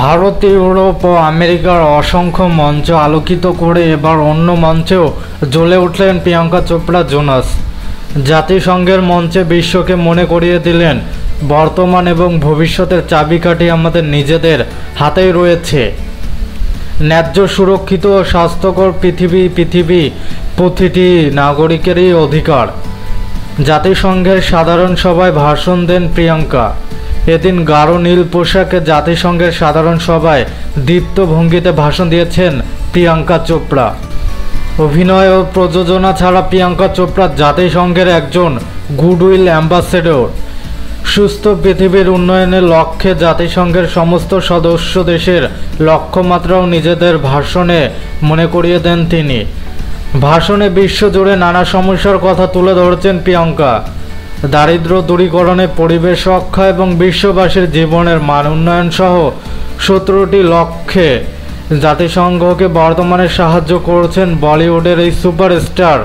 Bharat, Europe ও আমেরিকার অসংখ্য মঞ্চ আলোকিত করে এবার অন্য মঞ্চেও জ্বলে উঠলেন প্রিয়াঙ্কা চোপড়া জোনাস। জাতিসংঘের মঞ্চে বিশ্বকে মনে করিয়ে দিলেন, বর্তমান এবং ভবিষ্যতের চাবিকাঠি আমাদের নিজেদের হাতেই রয়েছে। ন্যায্য, সুরক্ষিত ও স্বাস্থ্যকর পৃথিবী প্রতিটি নাগরিকেরই অধিকার। জাতিসংঘের সাধারণ সভায় ভাষণ দেন প্রিয়াঙ্কা। এদিন গাঢ় নীল পোশাকে জাতিসংঘের সাধারণ সভায় দীপ্ত ভঙ্গিতে ভাষণ দিয়েছেন প্রিয়াঙ্কা চোপড়া। অভিনয় ও প্রযোজনা ছাড়া প্রিয়াঙ্কা চোপড়া জাতিসংঘের একজন গুডউইল অ্যাম্বাসেডর। সুস্থ পৃথিবীর উন্নয়নের লক্ষ্যে জাতিসংঘের সমস্ত সদস্য দেশের লক্ষ্যমাত্রাও নিজেদের ভাষণে মনে করিয়ে দেন তিনি। ভাষণে বিশ্বজুড়ে নানা সমস্যার কথা তুলে ধরেছেন প্রিয়াঙ্কা। দারিদ্র্য দূরীকরণে, পরিবেশ রক্ষা এবং বিশ্ববাসীর জীবনের মান উন্নয়ন সহ 17টি লক্ষ্যে জাতিসংঘকে বর্তমানে সাহায্য করছেন বলিউডের এই সুপারস্টার।